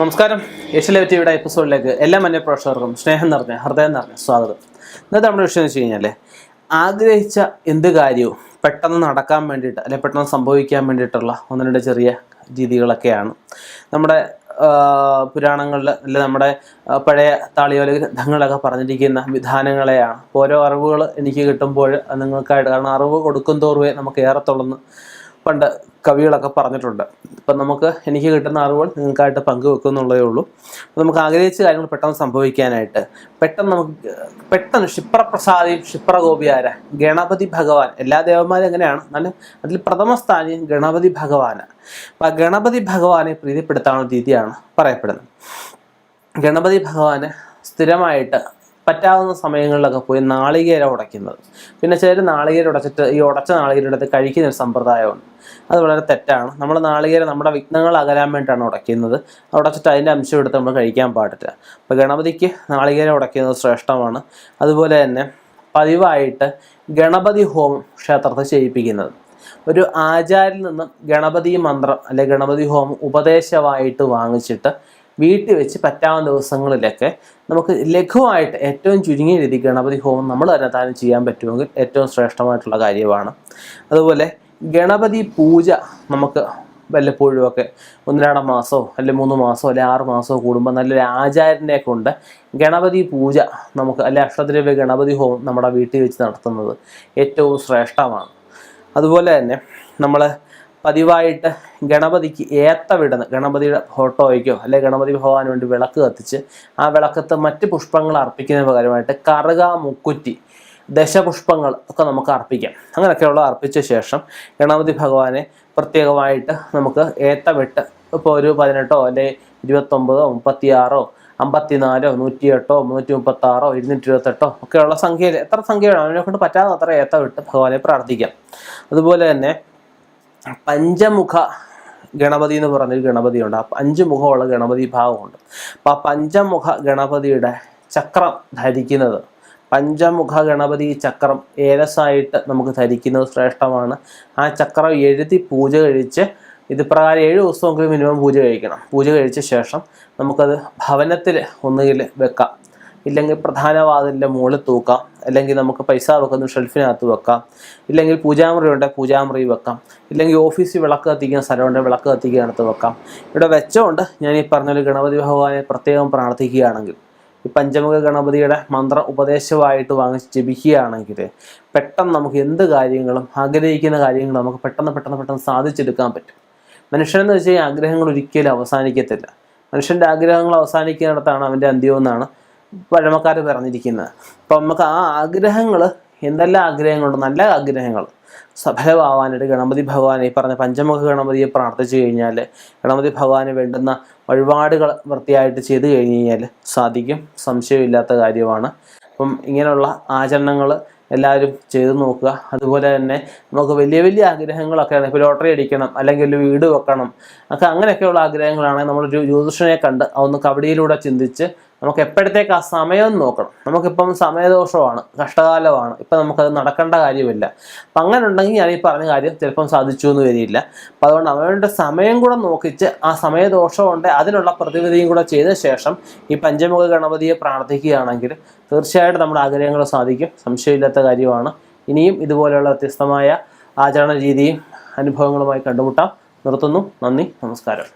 നമസ്കാരം. ഏഷ്യൻ ടിവിയുടെ എപ്പിസോഡിലേക്ക് എല്ലാ മന്യ പ്രേക്ഷകർക്കും സ്നേഹം നിറഞ്ഞ ഹൃദയം നിറഞ്ഞ സ്വാഗതം. ഇന്നത്തെ നമ്മുടെ വിഷയം എന്ന് വെച്ച് കഴിഞ്ഞാൽ, ആഗ്രഹിച്ച എന്ത് കാര്യവും പെട്ടെന്ന് നടക്കാൻ വേണ്ടിയിട്ട് അല്ലെങ്കിൽ പെട്ടെന്ന് സംഭവിക്കാൻ വേണ്ടിയിട്ടുള്ള ഒന്ന് രണ്ട് ചെറിയ രീതികളൊക്കെയാണ് നമ്മുടെ പുരാണങ്ങളിൽ അല്ലെങ്കിൽ നമ്മുടെ പഴയ താളിയോല ഗ്രന്ഥങ്ങളിലൊക്കെ പറഞ്ഞിരിക്കുന്ന വിധാനങ്ങളെയാണ്. ഓരോ അറിവുകൾ എനിക്ക് കിട്ടുമ്പോൾ നിങ്ങൾക്കായിട്ട്, കാരണം അറിവ് കൊടുക്കും തോറുവേ നമുക്ക് ഏറത്തുള്ളെന്ന് പണ്ട് കവികളൊക്കെ പറഞ്ഞിട്ടുണ്ട്. ഇപ്പം എനിക്ക് കിട്ടുന്ന അറിവുകൾ നിങ്ങൾക്കായിട്ട് പങ്കുവെക്കുന്നുള്ളതേ ഉള്ളൂ. നമുക്ക് ആഗ്രഹിച്ച കാര്യങ്ങൾ പെട്ടെന്ന് സംഭവിക്കാനായിട്ട് പെട്ടെന്ന് ക്ഷിപ്രപ്രസാദിയും ക്ഷിപ്രകോപിയാര ഗണപതി ഭഗവാൻ. എല്ലാ ദേവന്മാരും എങ്ങനെയാണ്, എന്നാലും അതിൽ പ്രഥമ സ്ഥാനം ഗണപതി ഭഗവാനാണ്. അപ്പം ആ ഗണപതി ഭഗവാനെ പ്രീതിപ്പെടുത്താനുള്ള രീതിയാണ് പറയപ്പെടുന്നത്. ഗണപതി ഭഗവാന് സ്ഥിരമായിട്ട് പറ്റാവുന്ന സമയങ്ങളിലൊക്കെ പോയി നാളികേരം ഉടയ്ക്കുന്നത്. പിന്നെ ചിലർ നാളികേരം ഉടച്ചിട്ട് ഈ ഉടച്ച നാളികേരം എടുത്ത് കഴിക്കുന്ന ഒരു സമ്പ്രദായമുണ്ട്. അത് വളരെ തെറ്റാണ്. നമ്മൾ നാളികേരം നമ്മുടെ വിഘ്നങ്ങൾ അകലാൻ വേണ്ടിയിട്ടാണ് ഉടയ്ക്കുന്നത്. ഉടച്ചിട്ട് അതിൻ്റെ അംശം എടുത്ത് നമ്മൾ കഴിക്കാൻ പാടില്ല. അപ്പോൾ ഗണപതിക്ക് നാളികേരം ഉടയ്ക്കുന്നത് ശ്രേഷ്ഠമാണ്. അതുപോലെ തന്നെ പതിവായിട്ട് ഗണപതി ഹോമം ക്ഷേത്രത്തിൽ ചെയ്യിപ്പിക്കുന്നത്. ഒരു ആചാര്യനിൽ നിന്നും ഗണപതി മന്ത്രം അല്ലെങ്കിൽ ഗണപതി ഹോമം ഉപദേശമായിട്ട് വാങ്ങിച്ചിട്ട് വീട്ടിൽ വെച്ച് പറ്റാവുന്ന ദിവസങ്ങളിലൊക്കെ നമുക്ക് ലഘുവായിട്ട് ഏറ്റവും ചുരുങ്ങിയ രീതി ഗണപതി ഹോമം നമ്മൾ തന്നെ താനും ചെയ്യാൻ പറ്റുമെങ്കിൽ ഏറ്റവും ശ്രേഷ്ഠമായിട്ടുള്ള കാര്യമാണ്. അതുപോലെ ഗണപതി പൂജ നമുക്ക് വല്ലപ്പോഴുമൊക്കെ 1-2 മാസമോ അല്ലെങ്കിൽ 3 മാസമോ അല്ലെങ്കിൽ 6 മാസമോ കൂടുമ്പോൾ നല്ലൊരു ആചാര്യനെ കൊണ്ട് ഗണപതി പൂജ നമുക്ക് അല്ലെങ്കിൽ അഷ്ടദ്രവ്യ ഗണപതി ഹോമം നമ്മുടെ വീട്ടിൽ വെച്ച് നടത്തുന്നത് ഏറ്റവും ശ്രേഷ്ഠമാണ്. അതുപോലെ തന്നെ നമ്മൾ പതിവായിട്ട് ഗണപതിക്ക് ഏത്തവിടുന്ന ഗണപതിയുടെ ഫോട്ടോയ്ക്കോ അല്ലെങ്കിൽ ഗണപതി ഭഗവാന് വേണ്ടി വിളക്ക് കത്തിച്ച് ആ വിളക്കത്ത് മറ്റ് പുഷ്പങ്ങൾ അർപ്പിക്കുന്നതിന് പകരമായിട്ട് കറുക, മുക്കുറ്റി, ദശപുഷ്പങ്ങൾ ഒക്കെ നമുക്ക് അർപ്പിക്കാം. അങ്ങനെയൊക്കെയുള്ള അർപ്പിച്ച ശേഷം ഗണപതി ഭഗവാനെ പ്രത്യേകമായിട്ട് നമുക്ക് ഏത്തവിട്ട് ഇപ്പോൾ ഒരു 18 അല്ലെങ്കിൽ 29, 36, 54, 108, 336, 228 ഒക്കെയുള്ള സംഖ്യയിൽ എത്ര സംഖ്യ വേണം അതിനെ കൊണ്ട് പറ്റാതെ അത്ര ഏത്തവിട്ട് ഭഗവാനെ പ്രാർത്ഥിക്കാം. അതുപോലെ തന്നെ പഞ്ചമുഖ ഗണപതി എന്ന് പറഞ്ഞൊരു ഗണപതിയുണ്ട്. ആ 5 മുഖമുള്ള ഗണപതി ഭാഗമുണ്ട്. അപ്പോൾ ആ പഞ്ചമുഖ ഗണപതിയുടെ ചക്രം ധരിക്കുന്നത്, പഞ്ചമുഖ ഗണപതി ചക്രം ഏലസായിട്ട് നമുക്ക് ധരിക്കുന്നത് ശ്രേഷ്ഠമാണ്. ആ ചക്രം എഴുതി പൂജ കഴിച്ച് ഇത് പ്രകാരം 7 ദിവസമെങ്കിലും മിനിമം പൂജ കഴിക്കണം. പൂജ കഴിച്ച ശേഷം നമുക്കത് ഭവനത്തിൽ ഒന്നുകിൽ വെക്കാം, ഇല്ലെങ്കിൽ പ്രധാന വാതിലിൻ്റെ മുകളിൽ തൂക്കാം, അല്ലെങ്കിൽ നമുക്ക് പൈസ വെക്കുന്ന ഷെൽഫിനകത്ത് വെക്കാം, ഇല്ലെങ്കിൽ പൂജാമുറി ഉണ്ടെങ്കിൽ പൂജാമുറി വെക്കാം, ഇല്ലെങ്കിൽ ഓഫീസിൽ വിളക്ക് കത്തിക്കുന്ന സ്ഥലമുണ്ടെങ്കിൽ വിളക്ക് കത്തിക്കാനകത്ത് വെക്കാം. ഇവിടെ വെച്ചുകൊണ്ട് ഞാൻ ഈ പറഞ്ഞൊരു ഗണപതി ഭഗവാനെ പ്രത്യേകം പ്രാർത്ഥിക്കുകയാണെങ്കിൽ, ഈ പഞ്ചമുഖ ഗണപതിയുടെ മന്ത്രം ഉപദേശമായിട്ട് വാങ്ങിച്ച് ജപിക്കുകയാണെങ്കിൽ പെട്ടെന്ന് നമുക്ക് എന്ത് കാര്യങ്ങളും ആഗ്രഹിക്കുന്ന കാര്യങ്ങൾ നമുക്ക് പെട്ടെന്ന് സാധിച്ചെടുക്കാൻ പറ്റും. മനുഷ്യനെന്ന് വെച്ച് കഴിഞ്ഞാൽ ആഗ്രഹങ്ങൾ ഒരിക്കലും അവസാനിക്കത്തില്ല. മനുഷ്യൻ്റെ ആഗ്രഹങ്ങൾ അവസാനിക്കുന്നിടത്താണ് അവൻ്റെ അന്ത്യമെന്നാണ് പഴമക്കാർ പറഞ്ഞിരിക്കുന്നത്. അപ്പം നമുക്ക് ആ ആഗ്രഹങ്ങൾ, എന്തെല്ലാം ആഗ്രഹങ്ങളുണ്ട്, നല്ല ആഗ്രഹങ്ങൾ സഫലമാവാനായിട്ട് ഗണപതി ഭഗവാനെ ഈ പറഞ്ഞ പഞ്ചമുഖ ഗണപതിയെ പ്രാർത്ഥിച്ചു കഴിഞ്ഞാൽ, ഗണപതി ഭഗവാന് വേണ്ടുന്ന വഴിപാടുകൾ വൃത്തിയായിട്ട് ചെയ്തു കഴിഞ്ഞ് കഴിഞ്ഞാൽ സാധിക്കും. സംശയമില്ലാത്ത കാര്യമാണ്. അപ്പം ഇങ്ങനെയുള്ള ആചരണങ്ങൾ എല്ലാവരും ചെയ്തു നോക്കുക. അതുപോലെ തന്നെ നമുക്ക് വലിയ വലിയ ആഗ്രഹങ്ങളൊക്കെയാണ്, ഇപ്പോൾ ലോട്ടറി അടിക്കണം അല്ലെങ്കിൽ ഒരു വീട് വെക്കണം അങ്ങനെയൊക്കെയുള്ള ആഗ്രഹങ്ങളാണെങ്കിൽ നമ്മളൊരു ജ്യോതിഷനെ കണ്ട് അതൊന്ന് കബഡിയിലൂടെ ചിന്തിച്ച് നമുക്ക് എപ്പോഴത്തേക്ക് ആ സമയം നോക്കണം. നമുക്കിപ്പം സമയദോഷമാണ്, കഷ്ടകാലമാണ്, ഇപ്പം നമുക്കത് നടക്കേണ്ട കാര്യമില്ല. അപ്പം അങ്ങനെ ഉണ്ടെങ്കിൽ ഞാൻ ഈ പറഞ്ഞ കാര്യം ചിലപ്പം സാധിച്ചു എന്ന് വരില്ല. അപ്പം അതുകൊണ്ട് അവരുടെ സമയം കൂടെ നോക്കിച്ച് ആ സമയദോഷമുണ്ട് അതിനുള്ള പ്രതിവിധിയും കൂടെ ചെയ്ത ശേഷം ഈ പഞ്ചമുഖ ഗണപതിയെ പ്രാർത്ഥിക്കുകയാണെങ്കിൽ തീർച്ചയായിട്ടും നമ്മുടെ ആഗ്രഹങ്ങൾ സാധിക്കും. സംശയമില്ലാത്ത കാര്യമാണ്. ഇനിയും ഇതുപോലെയുള്ള വ്യത്യസ്തമായ ആചരണ രീതിയും അനുഭവങ്ങളുമായി കണ്ടുമുട്ടാം. നിർത്തുന്നു. നന്ദി, നമസ്കാരം.